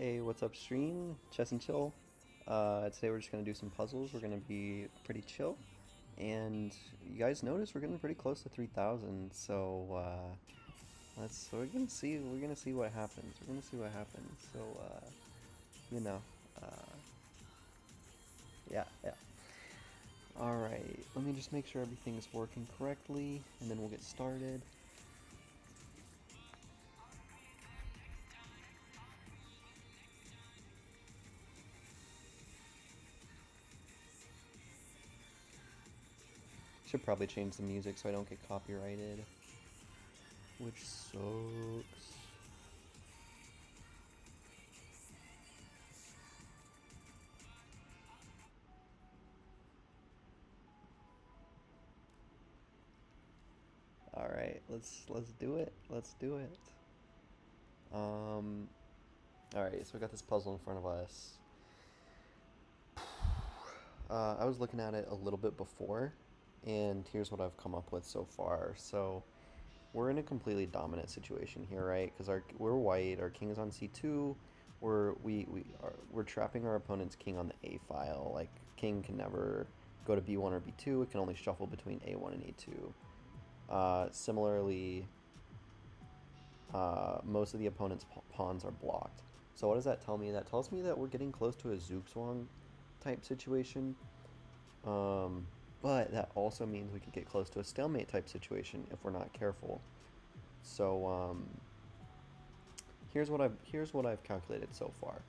Hey, what's up, stream? Chess and chill. Today we're just gonna do some puzzles. We're gonna be pretty chill, and you guys notice we're getting pretty close to 3,000. We're gonna see what happens. We're gonna see what happens. You know, uh, yeah. All right. Let me just make sure everything's working correctly, and then we'll get started. Should probably change the music so I don't get copyrighted, which sucks. All right, let's do it. Let's do it. Um, all right, so we got this puzzle in front of us. I was looking at it a little bit before, and here's what I've come up with so far. So we're in a completely dominant situation here, right? Because we're white, our king is on c2. We're trapping our opponent's king on the a file. Like king can never go to b1 or b2. It can only shuffle between a1 and a2. Similarly, most of the opponent's pawns are blocked. So what does that tell me? That tells me that we're getting close to a Zugzwang type situation. But that also means we could get close to a stalemate type situation if we're not careful. So here's what I've calculated so far.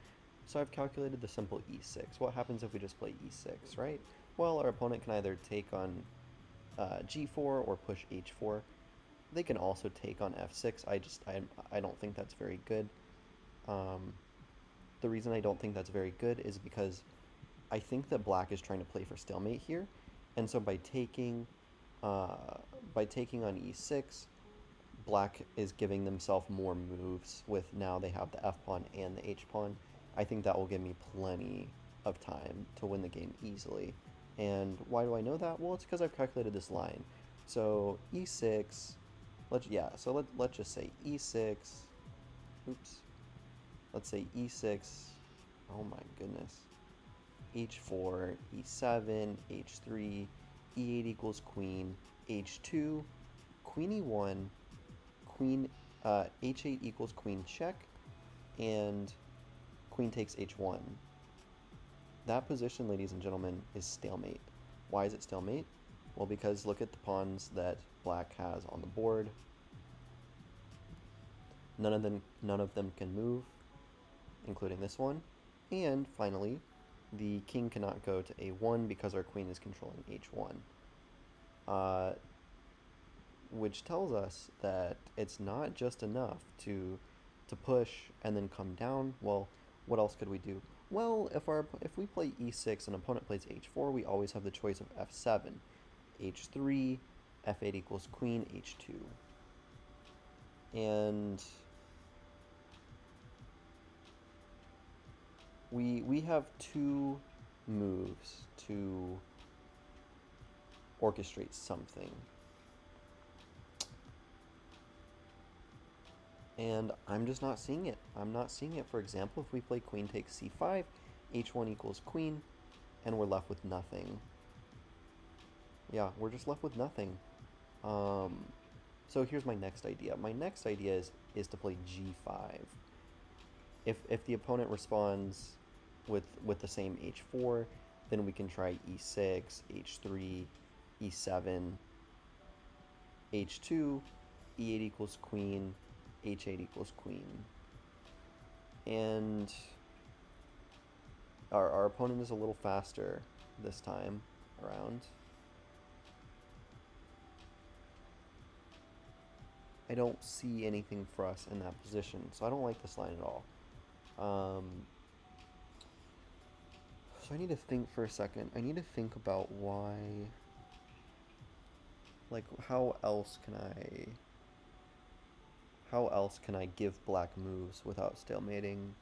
So I've calculated the simple e6. What happens if we just play e6, right? Well, our opponent can either take on g4 or push h4. They can also take on f6. I don't think that's very good. The reason I don't think that's very good is because I think that black is trying to play for stalemate here, and so by taking on e6, black is giving themselves more moves. With now they have the f pawn and the h pawn. I think that will give me plenty of time to win the game easily. And why do I know that? Well, it's because I've calculated this line. So e6. Let's just say e6. Oops. Let's say e6. Oh my goodness. h4, e7, h3, e8 equals queen, h2, queen e1, queen h8 equals queen check, and queen takes h1. That position, ladies and gentlemen, is stalemate. Why is it stalemate? Well, because look at the pawns that black has on the board. None of them can move, including this one. And finally, the king cannot go to a1 because our queen is controlling h1. Which tells us that it's not just enough to push and then come down. Well, what else could we do? Well, if we play e6 and opponent plays h4, we always have the choice of f7, h3, f8 equals queen, h2. And we have two moves to orchestrate something. And I'm just not seeing it. I'm not seeing it. For example, if we play queen takes c5, h1 equals queen, and we're left with nothing. Yeah, we're just left with nothing. So here's my next idea. My next idea is to play g5. If the opponent responds with the same h4, then we can try e6, h3, e7, h2, e8 equals queen, h8 equals queen. And our opponent is a little faster this time around. I don't see anything for us in that position, so I don't like this line at all. So I need to think for a second. I need to think about why, like, how else can I give black moves without stalemating?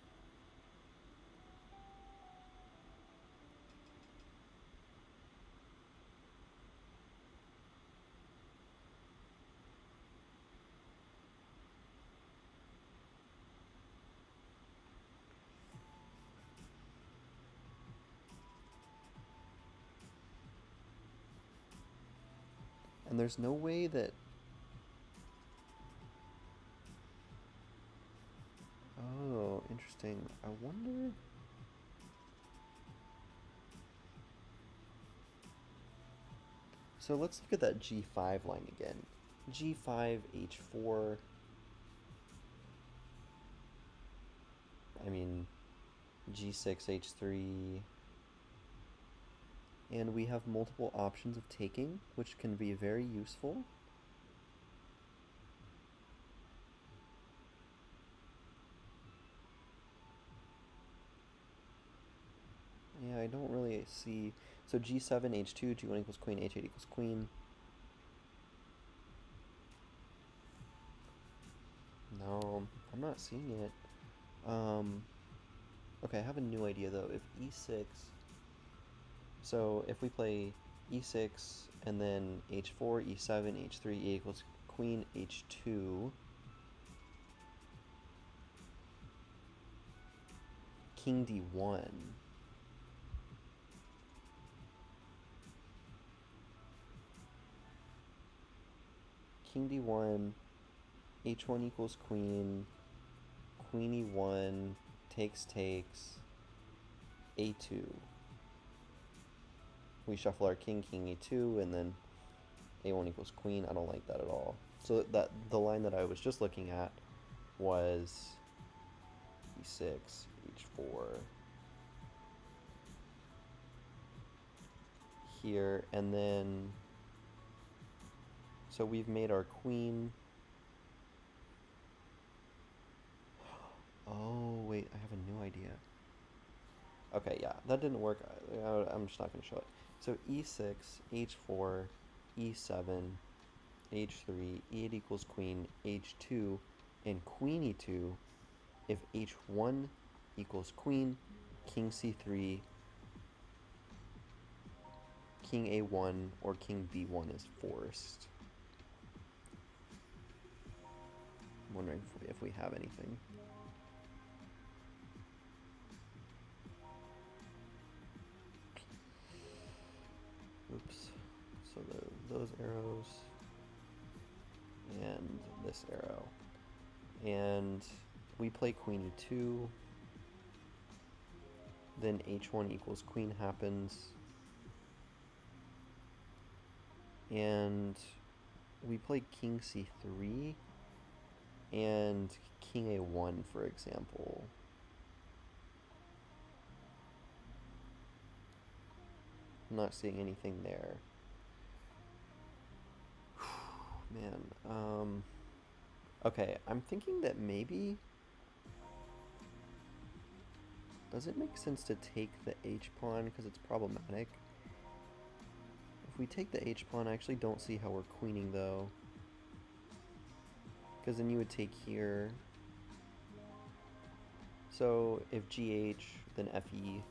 And there's no way that... Oh, interesting. I wonder... So let's look at that G5 line again. G5, H4. I mean, G6, H3. And we have multiple options of taking, which can be very useful. Yeah, I don't really see... So G7, H2, G1 equals queen, H8 equals queen. No, I'm not seeing it. Okay, I have a new idea though. If E6... So if we play E6 and then H4, E7, H3, E equals queen, H2... King D1. King D1, H1 equals queen, queen E1, takes, A2. We shuffle our king, king E2, and then A1 equals queen. I don't like that at all. So that the line that I was just looking at was E6, H4, here, and then so we've made our queen. Oh, wait, I have a new idea. Okay, yeah, that didn't work. I'm just not going to show it. So E6, H4, E7, H3, E8 equals queen, H2, and queen E2. If H1 equals queen, king C3, king A1, or king B1 is forced. I'm wondering if we have anything. Oops. So those arrows and this arrow. And we play queen E2. Then H1 equals queen happens. And we play king C3 and king A1, for example. I'm not seeing anything there. Man, okay, I'm thinking that maybe... Does it make sense to take the H-pawn because it's problematic? If we take the H-pawn, I actually don't see how we're queening, though. Because then you would take here. So if GH, then FE.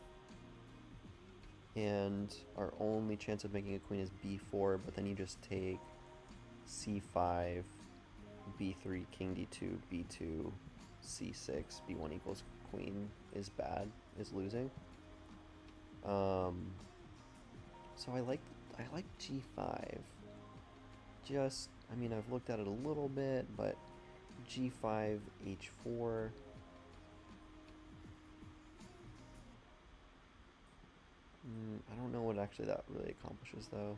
And our only chance of making a queen is B4, but then you just take C5, B3, king D2, B2, C6, B1 equals queen is bad, is losing. So I like G5. Just, I mean, I've looked at it a little bit, but G5, H4. I don't know what actually that really accomplishes, though.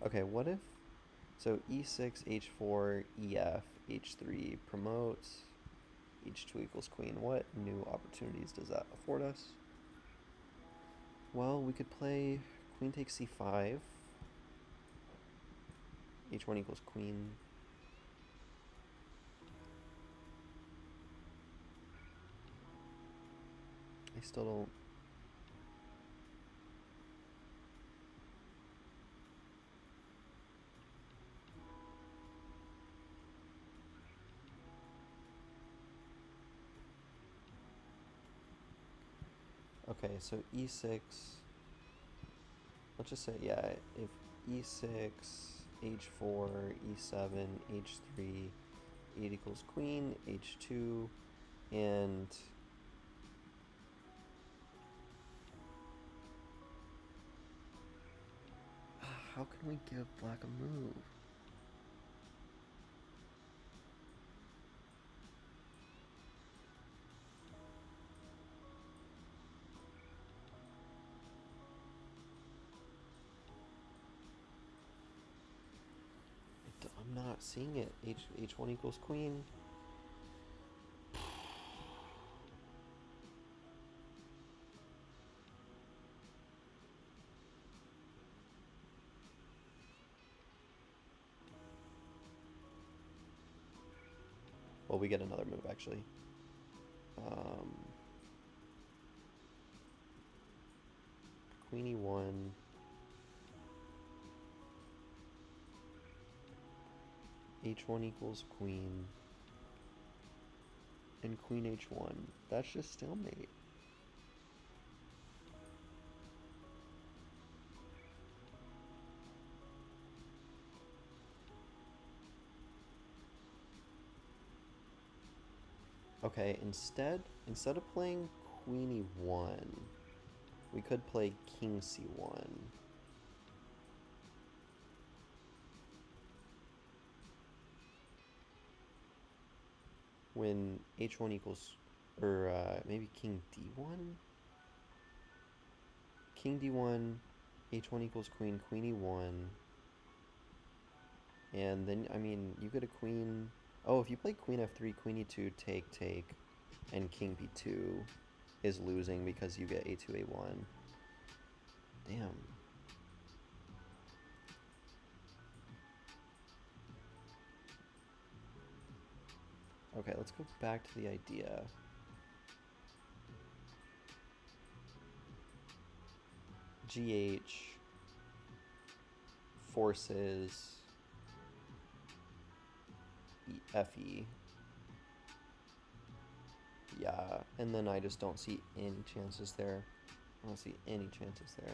Okay, what if... So E6, H4, EF, H3 promotes, H2 equals queen. What new opportunities does that afford us? Well, we could play queen takes C5, H1 equals queen. I still don't... Okay, so E6, let's just say, yeah, if E6, H4, E7, H3, 8 equals queen, H2, and how can we give black a move? I'm not seeing it. H1 equals queen. Well, we get another move actually. Queen E1. H1 equals queen. And queen H1. That's just stalemate. Okay, instead of playing queen E1, we could play king C1. When H1 equals, or maybe king D1? King D1, H1 equals queen, queen E1. And then, I mean, you get a queen. Oh, if you play queen F3, queen E2, take, and king B2 is losing because you get A2, A1. Damn. Okay, let's go back to the idea. GH forces FE. Yeah, and then I just don't see any chances there. I don't see any chances there.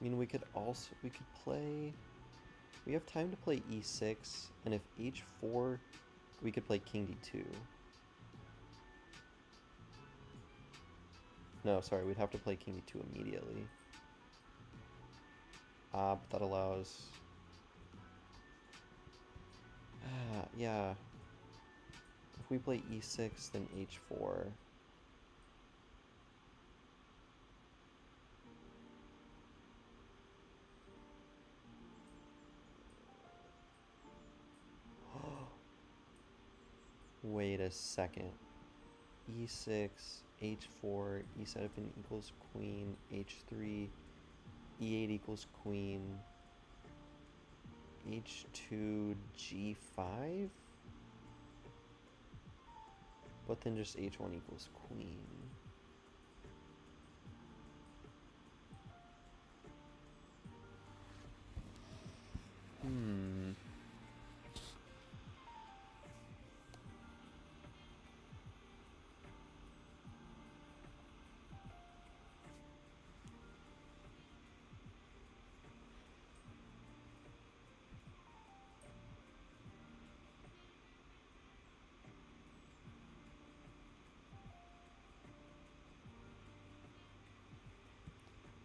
I mean, we could play, we have time to play E6, and if H4, we could play king D2. No, sorry, we'd have to play king D2 immediately. But that allows... yeah. If we play E6, then H4. Wait a second. E6, H4, E7 equals queen, H3, E8 equals queen, H2, G5? But then just H1 equals queen.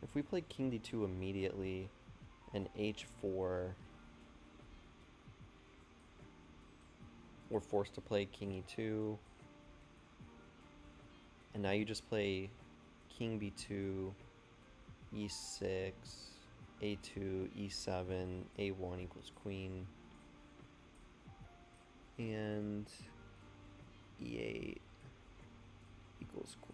If we play king d2 immediately and h4, we're forced to play king e2, and now you just play king b2, e6, a2, e7, a1 equals queen, and e8 equals queen.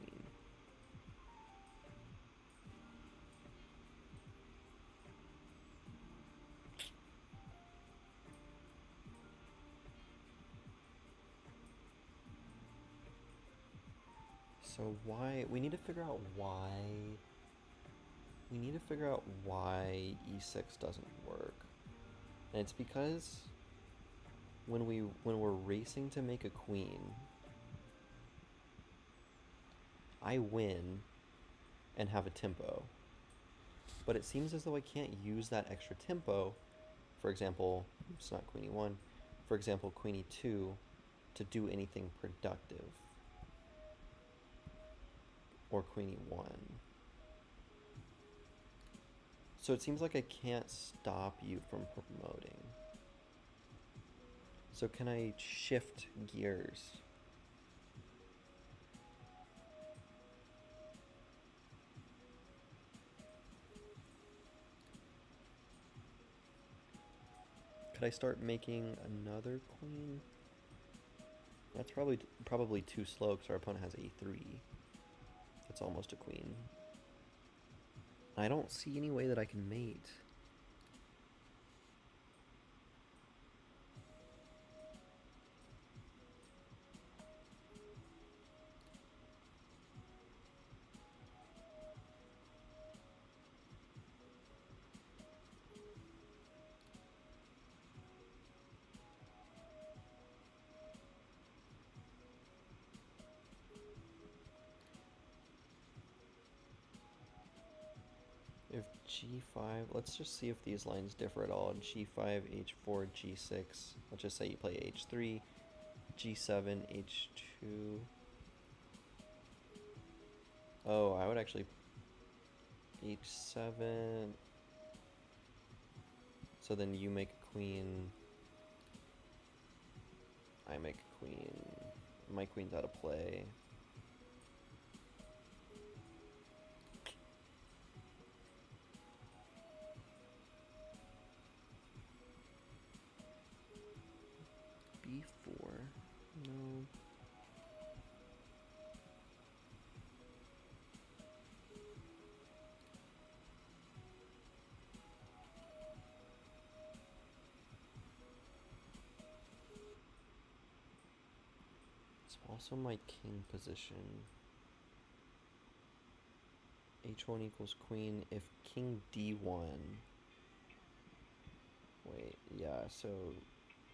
So why, we need to figure out why e6 doesn't work. And it's because when we're racing to make a queen, I win and have a tempo. But it seems as though I can't use that extra tempo. For example, it's not queen e1. For example, queen e2 to do anything productive. Or queen e1. So it seems like I can't stop you from promoting. So can I shift gears? Could I start making another queen? That's probably too slow because our opponent has a3. That's almost a queen. I don't see any way that I can mate. If g5, let's just see if these lines differ at all. g5, h4, g6. Let's just say you play h3, g7, h2. Oh, I would actually h7. So then you make a queen. I make a queen. My queen's out of play. b4. No. It's also my king position. h1 equals queen if king d1. Wait, yeah, so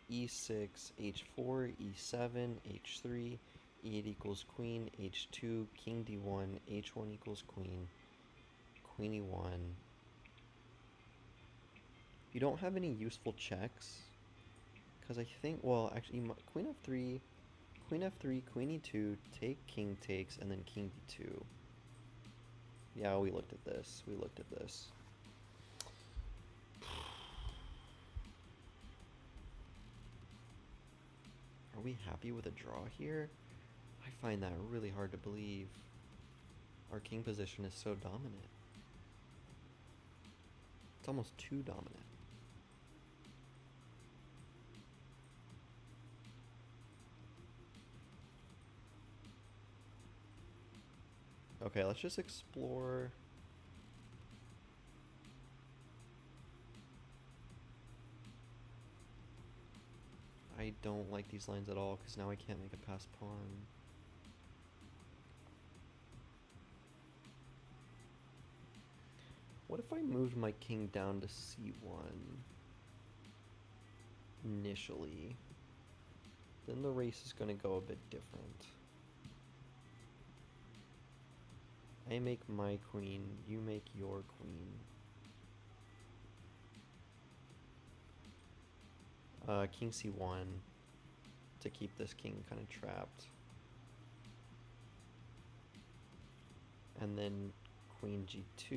e6, h4, e7, h3, e8 equals queen, h2, king d1, h1 equals queen, queen e1. You don't have any useful checks? Because I think, well, actually, queen f3, queen f3, queen e2, take, king takes, and then king d2. Yeah, we looked at this. We looked at this. Are we happy with a draw here? I find that really hard to believe. Our king position is so dominant. It's almost too dominant. Okay, let's just explore. I don't like these lines at all because now I can't make a pass pawn. What if I moved my king down to c1 initially? Then the race is going to go a bit different. I make my queen, you make your queen. King c1 to keep this king kind of trapped. And then queen g2,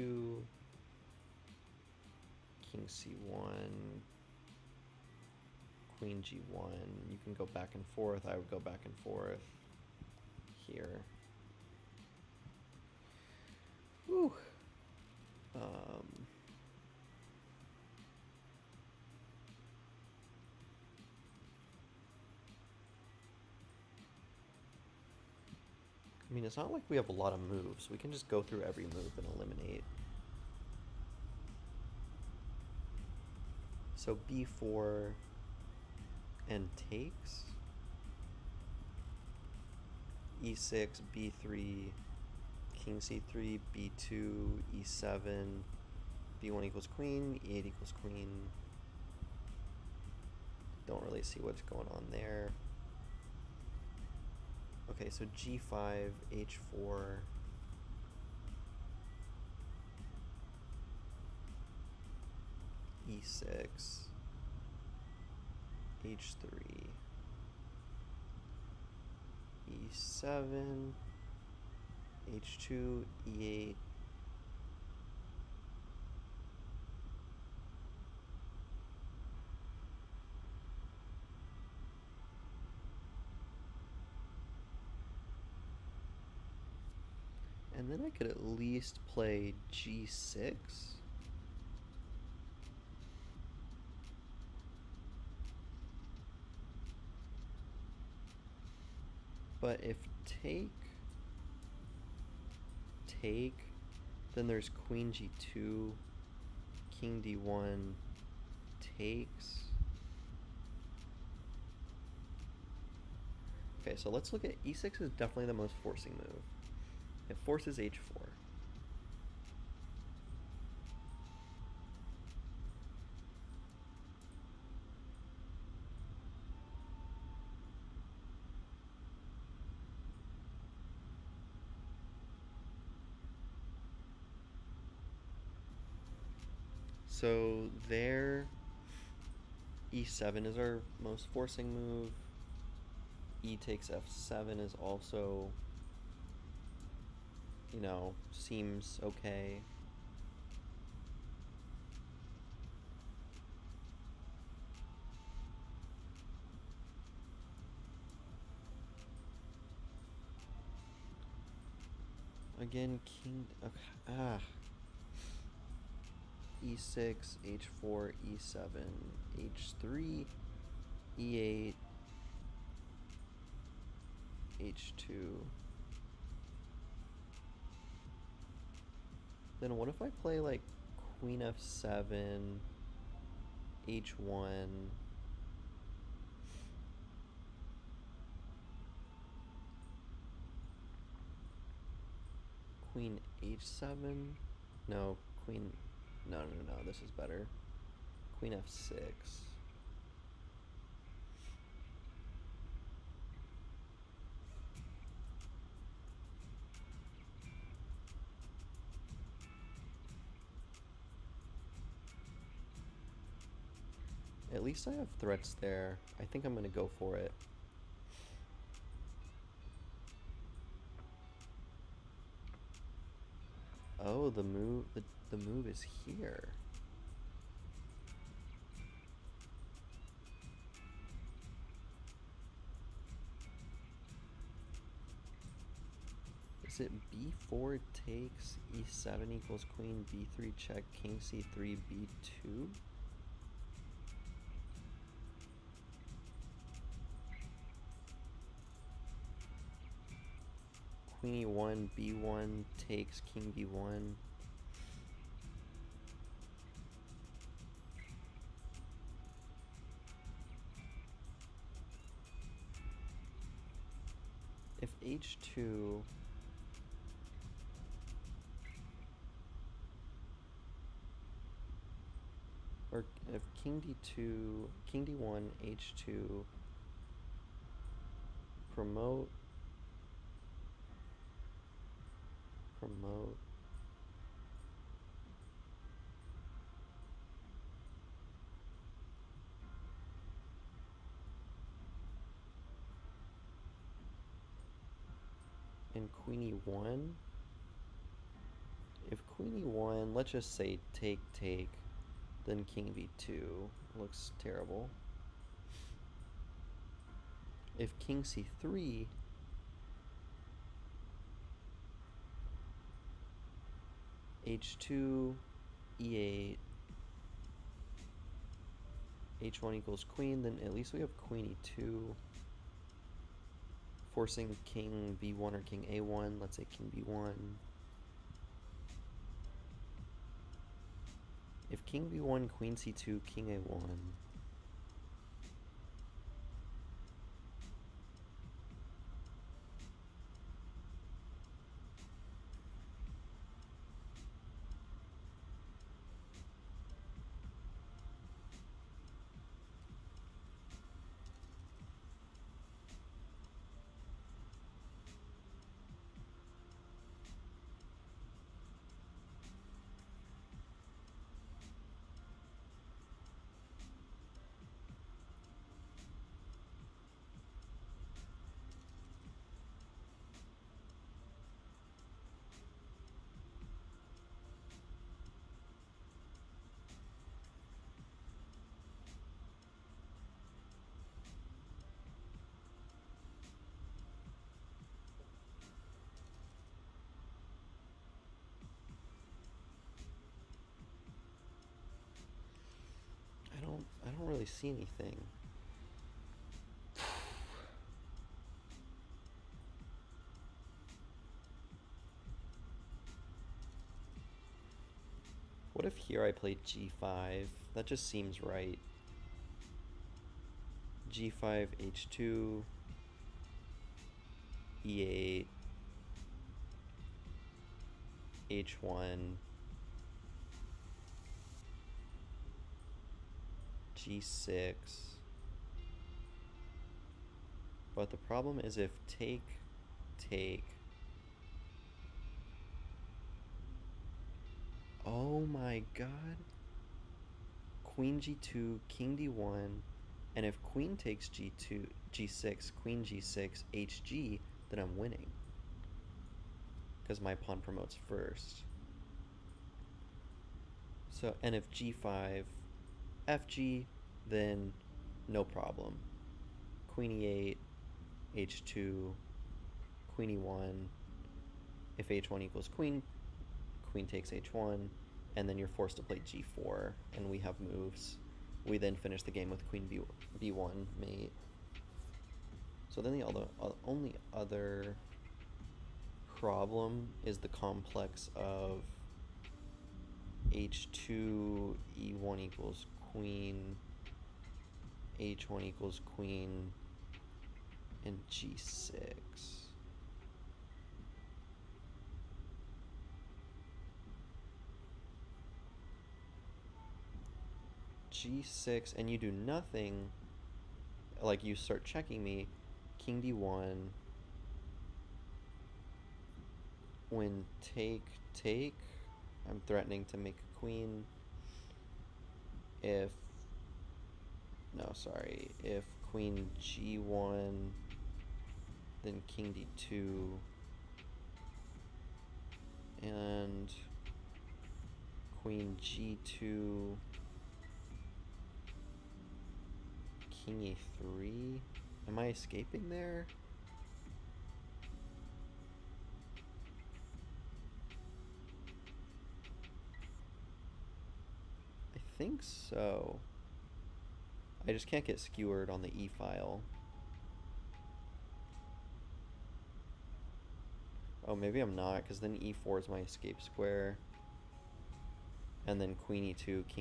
king c1, queen g1. You can go back and forth. I would go back and forth here. Whew. I mean, it's not like we have a lot of moves. We can just go through every move and eliminate. So b4 and takes. e6, b3, king c3, b2, e7, b1 equals queen, e8 equals queen. Don't really see what's going on there. Okay, so g5, h4. e6, h3, e7, h2, e8, and then I could at least play g6. But if take, then there's queen g2, king d1 takes. Okay, so let's look at e6 is definitely the most forcing move. It forces h4. So there, e7 is our most forcing move. E takes f7 is also, you know, seems okay. Again, king, okay, e6, h4, e7, h3, e8, h2. Then what if I play like queen f7, h1, queen h7? No, queen, no, this is better. Queen f6. At least I have threats there. I think I'm gonna go for it. Oh, the move is here. Is it b4 takes, e7 equals queen, b3 check, king c3, b2? Queen e1, b1 takes, king b1. If h2, or if king d2, king d1, h2, promote, and queen e1. If queen e1, let's just say take, then king b2 looks terrible. If king c3, h2, e8, h1 equals queen, then at least we have queen e2, forcing king b1 or king a1. Let's say king b1. If king b1, queen c2, king a1. really see anything. What if here I played g5? That just seems right. g5, h2, e8, h1, g6. But the problem is if take, take. Oh my god. Queen g2, king d1, and if queen takes g2, g6, queen g6, hg, then I'm winning. Because my pawn promotes first. So, and if g5, fg, then no problem. Queen e8, h2, queen e1. If h1 equals queen, queen takes h1, and then you're forced to play g4, and we have moves. We then finish the game with queen b1 mate. So then the only other problem is the complex of h2, e1 equals queen, h1 equals queen, and g6. g6, and you do nothing, like you start checking me, king d1, when take, take, I'm threatening to make a queen. If, no, sorry, if queen g1, then king d2, and queen g2, king e3. Am I escaping there? I think so. I just can't get skewered on the e file. Oh, maybe I'm not, because then e4 is my escape square. And then queen e2, king